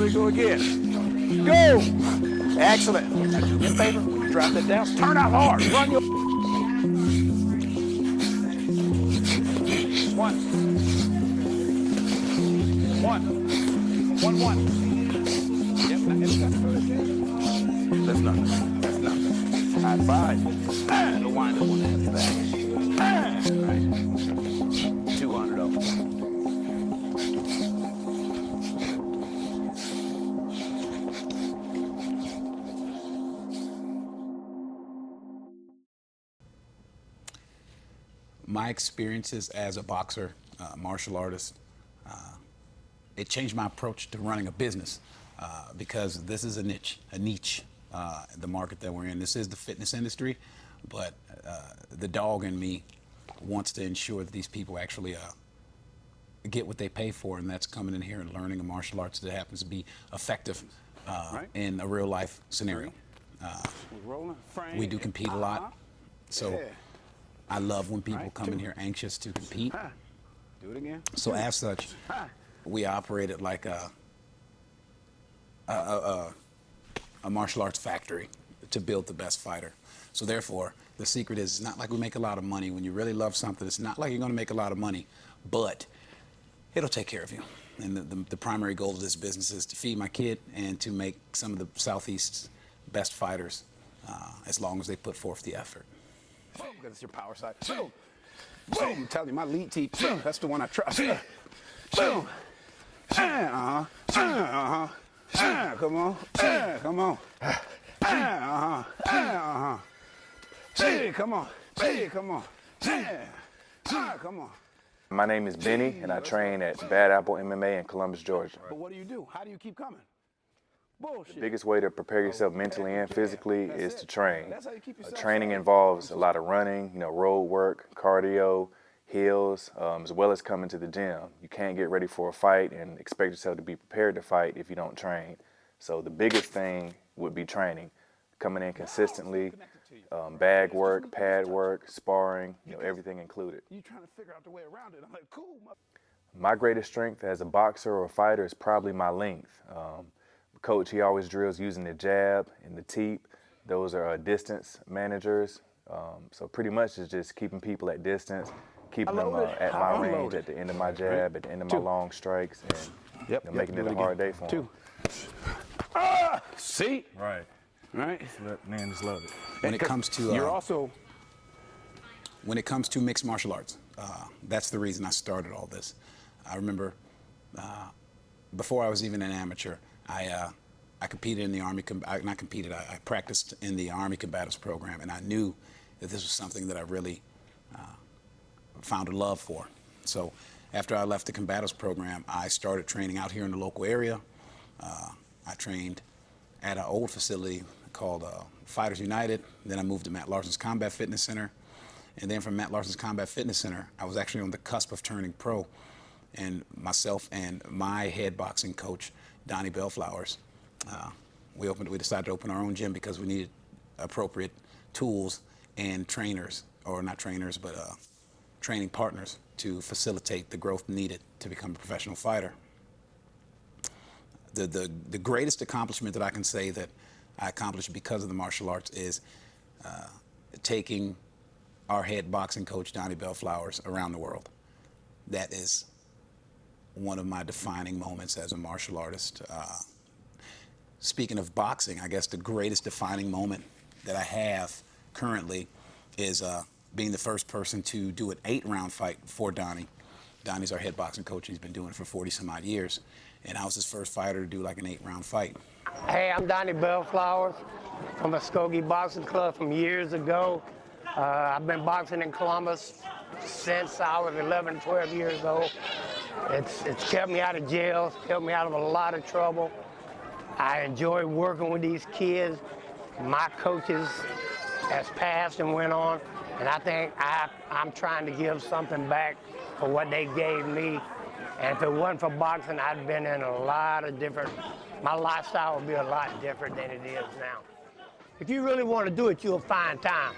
we go again. Go! Excellent. Now do me a favor. Drop that down. Turn out hard. Run your... One. Yep, that's nothing. That's nothing. High five. The wind up on that back. Right. 200 of them. My experiences as a boxer, martial artist, it changed my approach to running a business because this is a niche, the market that we're in. This is the fitness industry, but the dog in me wants to ensure that these people actually get what they pay for, and that's coming in here and learning a martial arts that happens to be effective in a real life scenario. We do compete a lot, so I love when people come in here anxious to compete. Do it again. So as such, we operated like a martial arts factory to build the best fighter. So therefore, the secret is, it's not like we make a lot of money. When you really love something, it's not like you're going to make a lot of money, but it'll take care of you. And the primary goal of this business is to feed my kid and to make some of the Southeast's best fighters as long as they put forth the effort. Boom, that's your power side. Boom. Boom. I'm telling you, my lead team, that's the one I trust. Boom. Uh-huh. Uh-huh. Come on. Come on. Uh-huh. Uh-huh. Hey, come on. Hey, come on. Come on. My name is Benny, and I train at Bad Apple MMA in Columbus, Georgia. But what do? How do you keep coming? Bullshit. The biggest way to prepare yourself mentally and physically is to train. That's how you keep yourself Training involves a lot of running, road work, cardio, hills, as well as coming to the gym. You can't get ready for a fight and expect yourself to be prepared to fight if you don't train. So the biggest thing would be training, coming in consistently, bag work, pad work, sparring, everything included. You trying to figure out the way around it. I'm like, cool. My greatest strength as a boxer or a fighter is probably my length. Coach, he always drills using the jab and the teep. Those are distance managers. So pretty much it's just keeping people at distance, keeping them at my range, at the end of my jab, at the end of my long strikes, and making it a hard day for them. See? Right. Right. Man, just love it. When it comes to you're also when it comes to mixed martial arts, that's the reason I started all this. I remember before I was even an amateur, I competed in the Army. I practiced in the Army Combatives Program, and I knew that this was something that I really found a love for. So after I left the Combatives Program, I started training out here in the local area. I trained at an old facility called Fighters United. Then I moved to Matt Larson's Combat Fitness Center. And then from Matt Larson's Combat Fitness Center, I was actually on the cusp of turning pro. And myself and my head boxing coach, Donnie Belflowers, we decided to open our own gym because we needed appropriate tools and trainers, or not trainers, but training partners to facilitate the growth needed to become a professional fighter. The greatest accomplishment that I can say that I accomplished because of the martial arts is taking our head boxing coach, Donnie Belflowers, around the world. That is one of my defining moments as a martial artist. Speaking of boxing, I guess the greatest defining moment that I have currently is being the first person to do an 8-round fight for Donnie. Donnie's our head boxing coach, and he's been doing it for 40 some odd years. And I was his first fighter to do like an 8-round fight. Hey, I'm Donnie Belflowers from Muskogee Boxing Club from years ago. I've been boxing in Columbus since I was 11, 12 years old. It's kept me out of jail, it's kept me out of a lot of trouble. I enjoy working with these kids. My coaches has passed and went on, and I think I'm trying to give something back for what they gave me. And if it wasn't for boxing, I'd been in a lot of different, my lifestyle would be a lot different than it is now. If you really want to do it, you'll find time.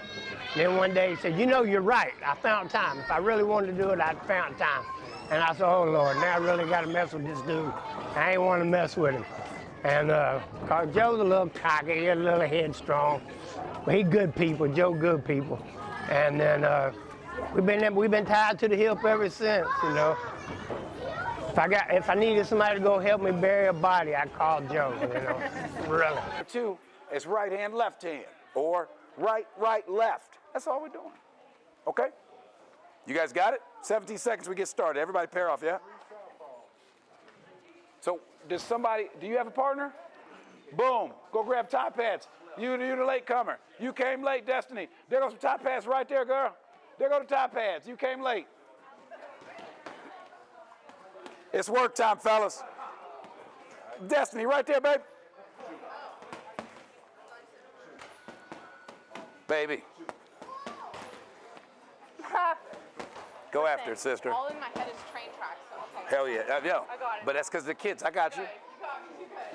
Then one day he said, you know, you're right, I found time. If I really wanted to do it, I'd found time. And I said, oh Lord, now I really got to mess with this dude. I ain't want to mess with him. And cause Joe's a little cocky, he's a little headstrong, but he good people. Joe good people. And then we've been tied to the hip ever since. You know, if I needed somebody to go help me bury a body, I called Joe. You know, really. 2 is right hand, left hand, or right, right, left. That's all we're doing. Okay? You guys got it? 17 seconds, we get started. Everybody pair off, yeah? So, do you have a partner? Boom, go grab tie pads. You the late comer. You came late, Destiny. There goes some tie pads right there, girl. There go the tie pads. You came late. It's work time, fellas. Destiny, right there, babe. Baby. Go after it, sister. All in my head is train tracks, so okay. Hell yeah. Yo. I got it. But that's because the kids. I got you. Okay, you got me, you got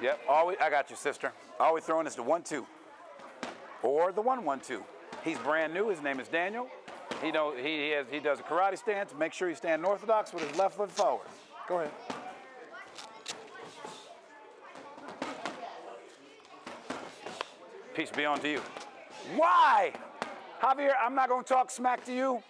it. Yep. I got you, sister. All we throwing is the 1-2. Or the 1-1-2. He's brand new. His name is Daniel. He does a karate stance. Make sure he's standing orthodox with his left foot forward. Go ahead. Peace be on to you. Why? Javier, I'm not going to talk smack to you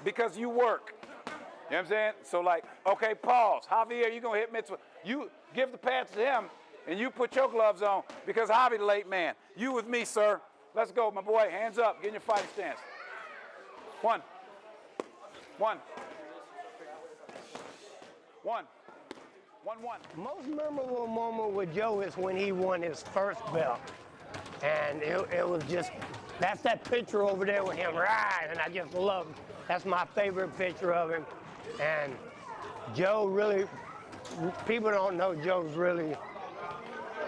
because you work. You know what I'm saying? So like, okay, pause. Javier, you're going to hit Mitzvah. You give the pads to him and you put your gloves on because Javi the late man. You with me, sir. Let's go, my boy. Hands up. Get in your fighting stance. 1. 1. 1. 1-1. Most memorable moment with Joe is when he won his first belt. And it was just, that's that picture over there with him, right? And I just love it. That's my favorite picture of him. And Joe really, people don't know Joe's really,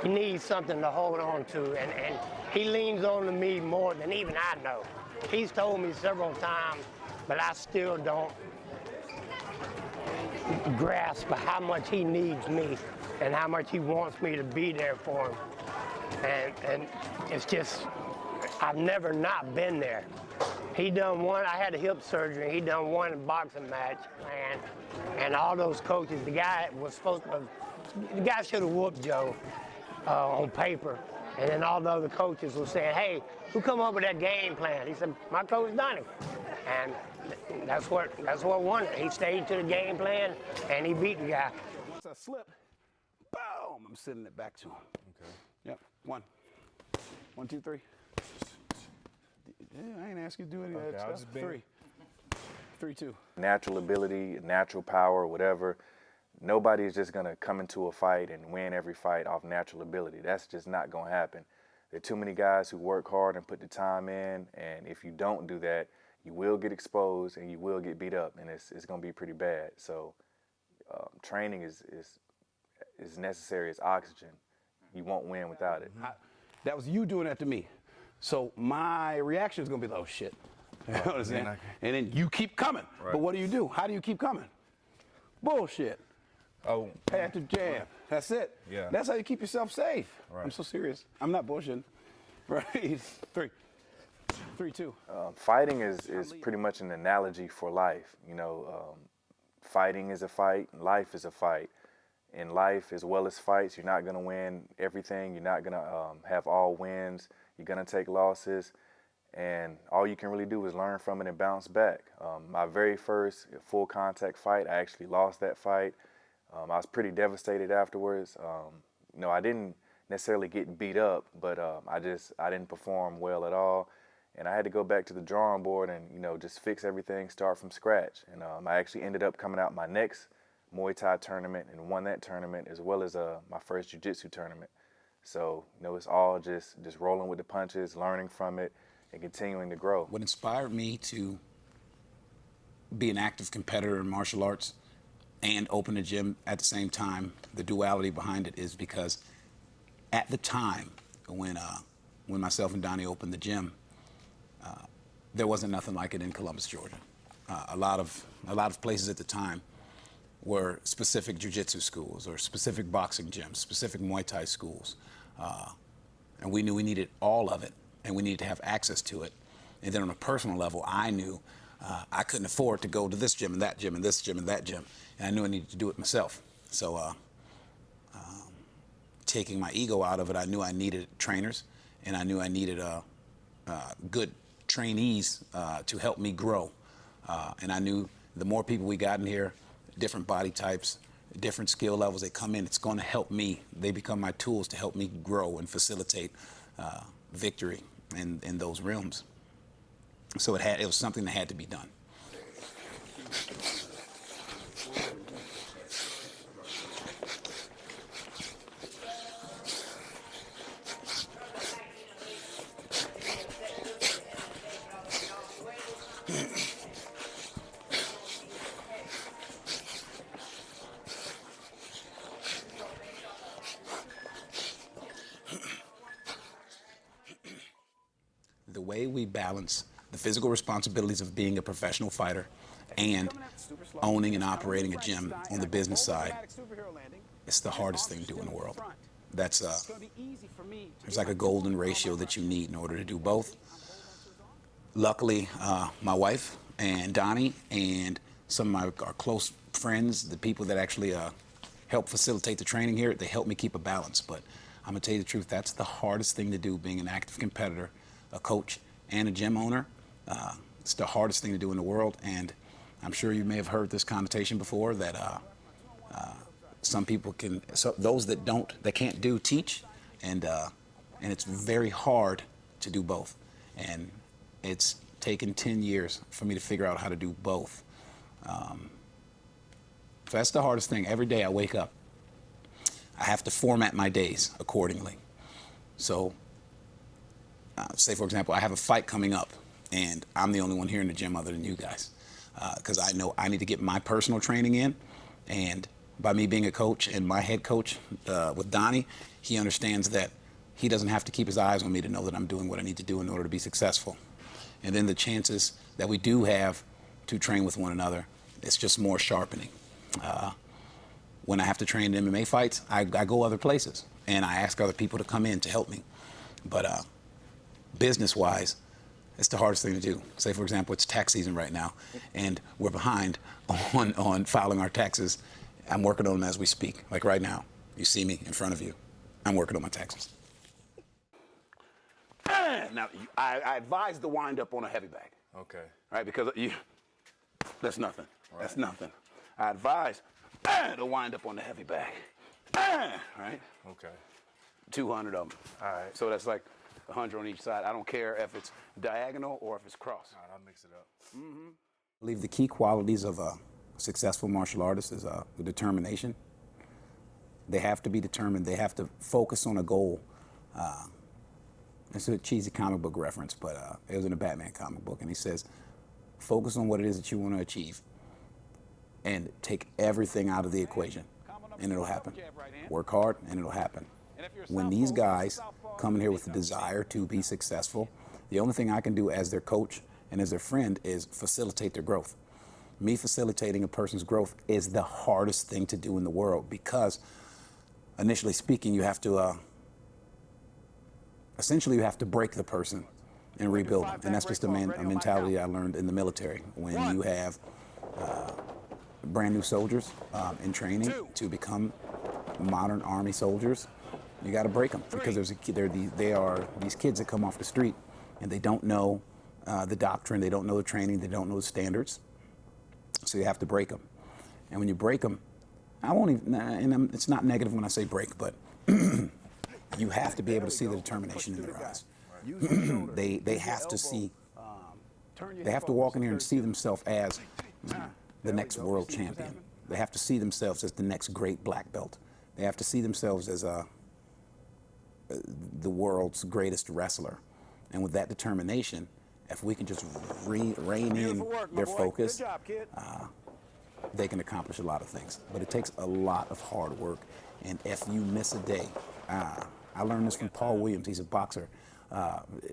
he needs something to hold on to. And he leans on to me more than even I know. He's told me several times, but I still don't grasp how much he needs me and how much he wants me to be there for him. And it's just, I've never not been there. He done one, I had a hip surgery, he done one boxing match, and all those coaches, the guy should have whooped Joe on paper. And then all the other coaches were saying, hey, who come up with that game plan? He said, my coach Donnie. And that's what won it. He stayed to the game plan and he beat the guy. It's a slip. Boom! I'm sending it back to him. Okay. Yep. 1. 1, 2, 3. Yeah, I ain't ask you to do any of that stuff. 3. 3, 2. Natural ability, natural power, whatever. Nobody's just going to come into a fight and win every fight off natural ability. That's just not going to happen. There are too many guys who work hard and put the time in, and if you don't do that, you will get exposed and you will get beat up, and it's going to be pretty bad. So training is necessary as oxygen. You won't win without it. That was you doing that to me. So my reaction is going to be, oh, shit. You know what I'm saying? And then you keep coming. Right. But what do? How do you keep coming? Bullshit. Oh. After jab. That's it. Yeah. That's how you keep yourself safe. Right. I'm so serious. I'm not bullshitting. Right. 3. 3, 2. Fighting is pretty much an analogy for life. You know, fighting is a fight, and life is a fight. In life, as well as fights, you're not going to win everything. You're not going to have all wins. You're going to take losses. And all you can really do is learn from it and bounce back. My very first full contact fight, I actually lost that fight. I was pretty devastated afterwards. You know, I didn't necessarily get beat up, but I didn't perform well at all. And I had to go back to the drawing board and, you know, just fix everything, start from scratch. And I actually ended up coming out my next Muay Thai tournament and won that tournament, as well as my first jiu-jitsu tournament. So, you know, it's all just rolling with the punches, learning from it, and continuing to grow. What inspired me to be an active competitor in martial arts and open a gym at the same time, the duality behind it is because at the time when myself and Donnie opened the gym, there wasn't nothing like it in Columbus, Georgia. A lot of places at the time were specific jiu-jitsu schools or specific boxing gyms, specific Muay Thai schools. And we knew we needed all of it, and we needed to have access to it. And then on a personal level, I knew I couldn't afford to go to this gym and that gym and this gym and that gym, and I knew I needed to do it myself. So taking my ego out of it, I knew I needed trainers, and I knew I needed good trainees to help me grow. And I knew the more people we got in here, different body types, different skill levels, they come in, it's going to help me. They become my tools to help me grow and facilitate victory in those realms. So it was something that had to be done. The way we balance the physical responsibilities of being a professional fighter and owning and operating a gym on the business side, it's the hardest thing to do in the world. That's there's like a golden ratio that you need in order to do both. Luckily, my wife and Donnie and some of our close friends, the people that actually help facilitate the training here, they help me keep a balance. But I'm gonna tell you the truth, that's the hardest thing to do, being an active competitor, a coach, and a gym owner. It's the hardest thing to do in the world, and I'm sure you may have heard this connotation before that some people can, so those that can't do, teach, and it's very hard to do both. And it's taken 10 years for me to figure out how to do both. So that's the hardest thing. Every day I wake up, I have to format my days accordingly. So say, for example, I have a fight coming up, and I'm the only one here in the gym other than you guys, because I know I need to get my personal training in. And by me being a coach and my head coach with Donnie, he understands that he doesn't have to keep his eyes on me to know that I'm doing what I need to do in order to be successful. And then the chances that we do have to train with one another, it's just more sharpening. When I have to train in MMA fights, I go other places, and I ask other people to come in to help me. But business-wise, it's the hardest thing to do. Say, for example, it's tax season right now, and we're behind on filing our taxes. I'm working on them as we speak. Like right now, you see me in front of you. I'm working on my taxes. Now, I advise the wind up on a heavy bag. Okay. Right, because that's nothing. Right. That's nothing. I advise to wind up on the heavy bag. Right? Okay. 200 of them. All right. So that's like 100 on each side. I don't care if it's diagonal or if it's cross. All right, I'll mix it up. I believe the key qualities of a successful martial artist is the determination. They have to be determined. They have to focus on a goal. It's a cheesy comic book reference, but it was in a Batman comic book, and he says, focus on what it is that you want to achieve and take everything out of the equation, and it'll happen. Work hard, and it'll happen. When these guys come in here with the desire to be successful, the only thing I can do as their coach and as their friend is facilitate their growth. Me facilitating a person's growth is the hardest thing to do in the world, because initially speaking, you have to essentially you have to break the person and rebuild them. And that's just a mentality I learned in the military. When you have brand new soldiers in training to become modern Army soldiers, you got to break them, because they are these kids that come off the street and they don't know the doctrine, they don't know the training, they don't know the standards. So you have to break them. And when you break them, I won't even, and it's not negative when I say break, but you have to be able to see the determination in their eyes. They have to see, they have to walk in here and see themselves as the next world champion. They have to see themselves as the next great black belt. They have to see themselves as the world's greatest wrestler. And with that determination, if we can just rein in their focus, they can accomplish a lot of things. But it takes a lot of hard work. And if you miss a day, I learned this from Paul Williams. He's a boxer,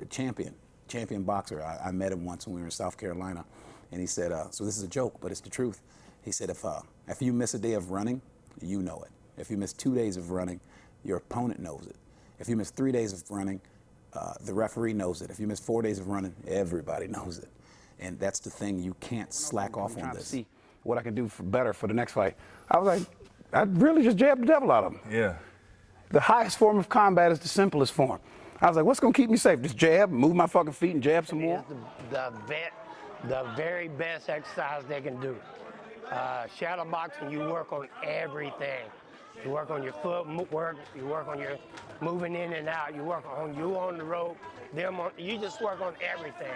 champion boxer. I met him once when we were in South Carolina. And he said, so this is a joke, but it's the truth. He said, if you miss a day of running, you know it. If you miss 2 days of running, your opponent knows it. If you miss 3 days of running, the referee knows it. If you miss 4 days of running, everybody knows it. And that's the thing, you can't slack off on Trying to this. see what I can do better for the next fight. I was like, I really just jabbed the devil out of him. Yeah. The highest form of combat is the simplest form. I was like, what's gonna keep me safe? Just jab, move my fucking feet and jab some more? It's the very best exercise they can do. Shadow boxing, you work on everything. You work on your footwork, you work on your moving in and out, you work on you on the rope, you just work on everything.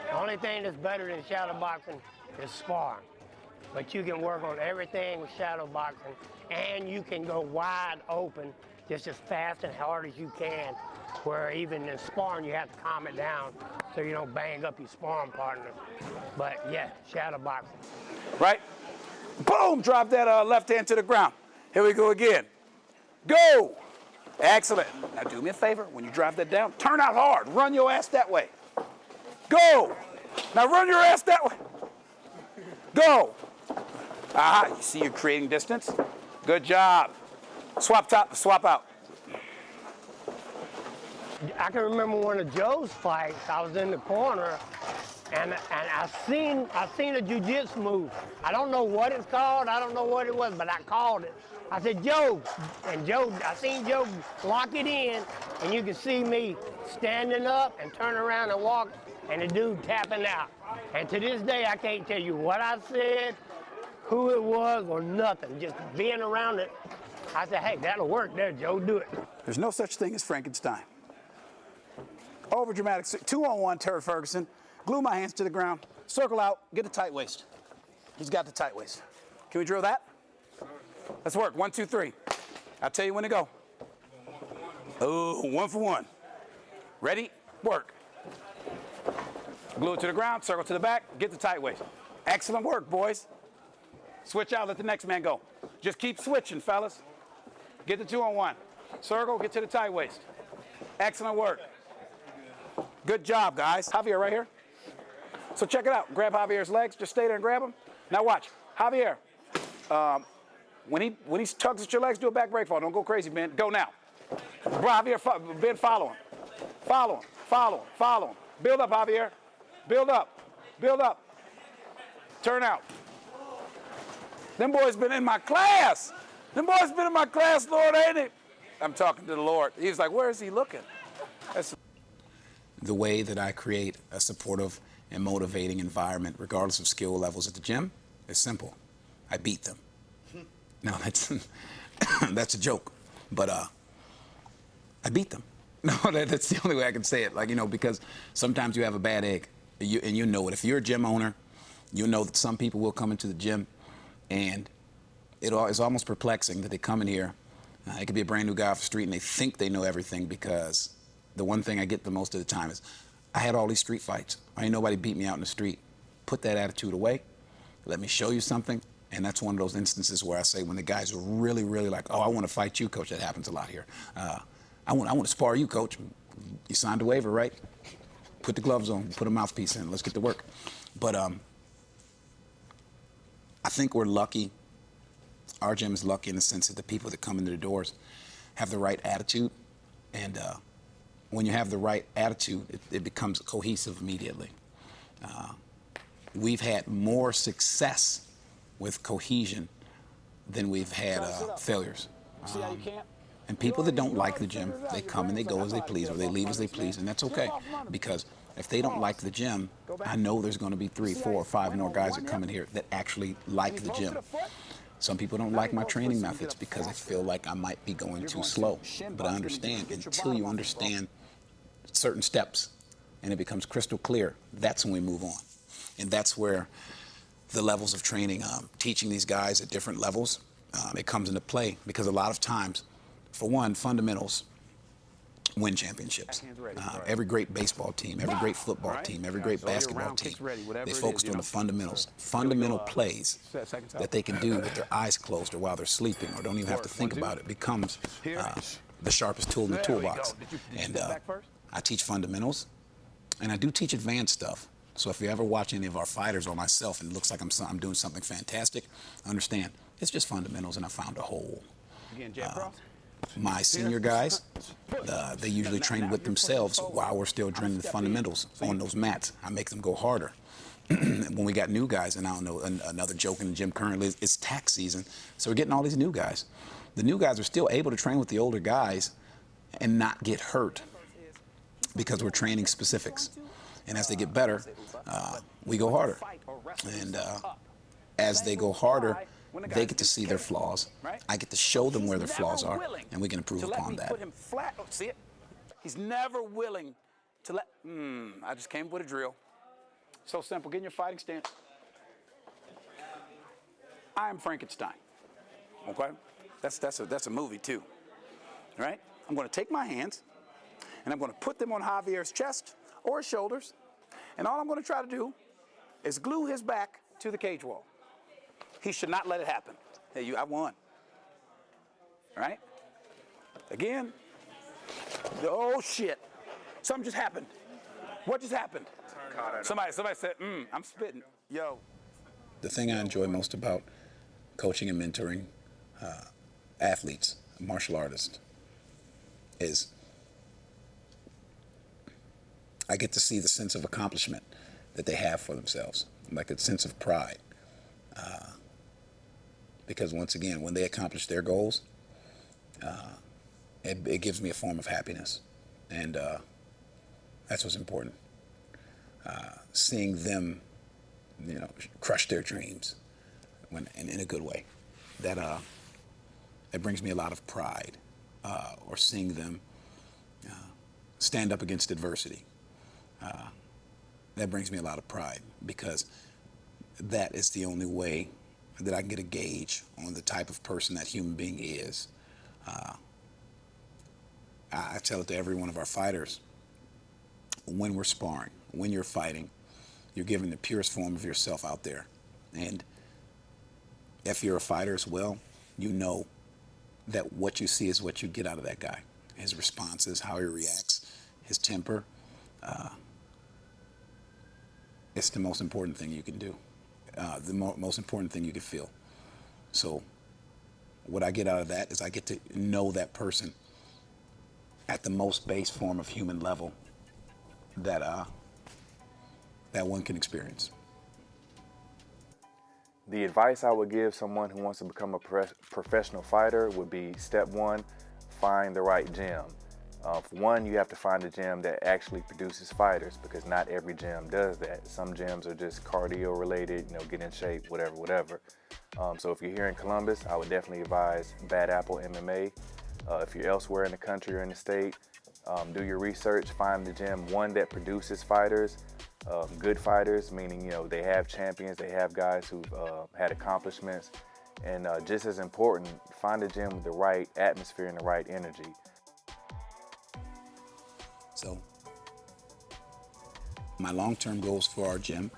The only thing that's better than shadow boxing is sparring. But you can work on everything with shadow boxing, and you can go wide open just as fast and hard as you can, where even in sparring you have to calm it down so you don't bang up your sparring partner. But yeah, shadow boxing. Right? Boom, drop that left hand to the ground. Here we go again. Go! Excellent. Now do me a favor, when you drive that down, turn out hard, run your ass that way. Go! Now run your ass that way. Go! Aha, you see you're creating distance? Good job. Swap top, swap out. I can remember one of Joe's fights, I was in the corner, and I seen a jiu-jitsu move. I don't know what it's called, I don't know what it was, but I called it. I said, Joe, and I seen Joe lock it in, and you can see me standing up and turn around and walk, and the dude tapping out. And to this day, I can't tell you what I said, who it was, or nothing. Just being around it, I said, hey, that'll work there, Joe, do it. There's no such thing as Frankenstein. Over dramatic, 2-on-1, Terry Ferguson. Glue my hands to the ground, circle out, get the tight waist. He's got the tight waist. Can we drill that? Let's work, 1, 2, 3. I'll tell you when to go. Oh, 1 for 1. Ready, work. Glue it to the ground, circle to the back, get the tight waist. Excellent work, boys. Switch out, let the next man go. Just keep switching, fellas. Get the 2-on-1. Circle, get to the tight waist. Excellent work. Good job, guys. Javier right here. So check it out. Grab Javier's legs. Just stay there and grab him. Now watch. Javier, when he tugs at your legs, do a back break fall. Don't go crazy, Ben. Go now. Javier, Ben, follow him. Follow him. Follow him. Follow him. Build up, Javier. Build up. Build up. Turn out. Them boys been in my class. Them boys been in my class, Lord, ain't it? I'm talking to the Lord. He's like, where is he looking? The way that I create a supportive and motivating environment, regardless of skill levels at the gym, is simple. I beat them. No, that's that's a joke, but I beat them. No, that's the only way I can say it. Like, you know, because sometimes you have a bad egg, and you know it. If you're a gym owner, you know that some people will come into the gym, and it's almost perplexing that they come in here. It could be a brand new guy off the street, and they think they know everything, because the one thing I get the most of the time is, I had all these street fights. Ain't nobody beat me out in the street. Put that attitude away. Let me show you something. And that's one of those instances where I say, when the guys are really, really like, oh, I want to fight you, coach. That happens a lot here. I want to spar you, coach. You signed a waiver, right? Put the gloves on. Put a mouthpiece in. Let's get to work. But I think we're lucky. Our gym is lucky in the sense that the people that come into the doors have the right attitude. And when you have the right attitude, it becomes cohesive immediately. We've had more success with cohesion than we've had failures. And people that don't like the gym, they come and they go as they please, or they leave as they please, and that's okay. Because if they don't like the gym, I know there's going to be 3, 4, or 5 more guys that come in here that actually like the gym. Some people don't like my training methods because they feel like I might be going too slow. But I understand, until you understand certain steps and it becomes crystal clear, that's when we move on. And that's where the levels of training, teaching these guys at different levels, it comes into play, because a lot of times, for one, fundamentals win championships. Every great baseball team, every great football team, every great basketball team, they focused on the fundamentals. Fundamental plays that they can do with their eyes closed or while they're sleeping, or don't even have to think about it, becomes the sharpest tool in the toolbox. And I teach fundamentals, and I do teach advanced stuff. So if you ever watch any of our fighters or myself and it looks like I'm doing something fantastic, understand, it's just fundamentals, and I found a hole. My senior guys, they usually train with themselves while we're still training the fundamentals on those mats. I make them go harder. when we got new guys, and I don't know, another joke in the gym currently, it's tax season, so we're getting all these new guys. The new guys are still able to train with the older guys and not get hurt because we're training specifics. And as they get better, we go harder. And as they go harder, they get to see their flaws. I get to show them where their flaws are, and we can improve upon that. Put him flat. Oh, see it? He's never willing to let. I just came up with a drill. So simple. Get in your fighting stance. I am Frankenstein. Okay? That's a movie too. All right? I'm going to take my hands and I'm going to put them on Javier's chest or his shoulders, and all I'm going to try to do is glue his back to the cage wall. He should not let it happen. Hey, I won. All right? Again. Oh shit! Something just happened. What just happened? Somebody said, I'm spitting. Yo. The thing I enjoy most about coaching and mentoring athletes, martial artists, is I get to see the sense of accomplishment that they have for themselves, like a sense of pride. Because once again, when they accomplish their goals, it gives me a form of happiness. And that's what's important. Seeing them, crush their dreams in a good way. That brings me a lot of pride. Or seeing them stand up against adversity. That brings me a lot of pride, because that is the only way that I can get a gauge on the type of person that human being is. I tell it to every one of our fighters, when we're sparring, when you're fighting, you're giving the purest form of yourself out there. And if you're a fighter as well, you know that what you see is what you get out of that guy. His responses, how he reacts, his temper. It's the most important thing you can do. The most important thing you can feel. So what I get out of that is I get to know that person at the most base form of human level that one can experience. The advice I would give someone who wants to become a professional fighter would be, step one, find the right gym. For one, you have to find a gym that actually produces fighters, because not every gym does that. Some gyms are just cardio related, get in shape, whatever. So if you're here in Columbus, I would definitely advise Bad Apple MMA. If you're elsewhere in the country or in the state, do your research, find the gym, one that produces fighters, good fighters, meaning, they have champions, they have guys who've had accomplishments. And just as important, find a gym with the right atmosphere and the right energy. So my long-term goals for our gym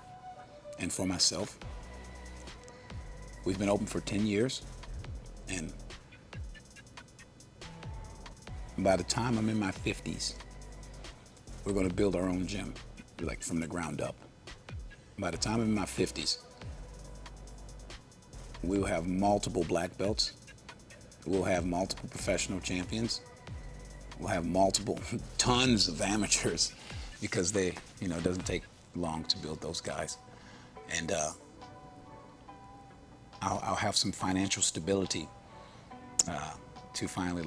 and for myself, we've been open for 10 years, and by the time I'm in my 50s, we're going to build our own gym, like from the ground up. By the time I'm in my 50s, we will have multiple black belts. We'll have multiple professional champions. We'll have tons of amateurs, because it doesn't take long to build those guys. And I'll have some financial stability to finally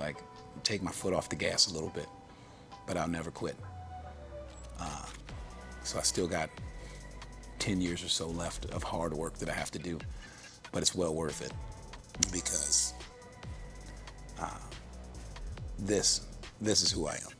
take my foot off the gas a little bit, but I'll never quit. So I still got 10 years or so left of hard work that I have to do, but it's well worth it, because this is who I am.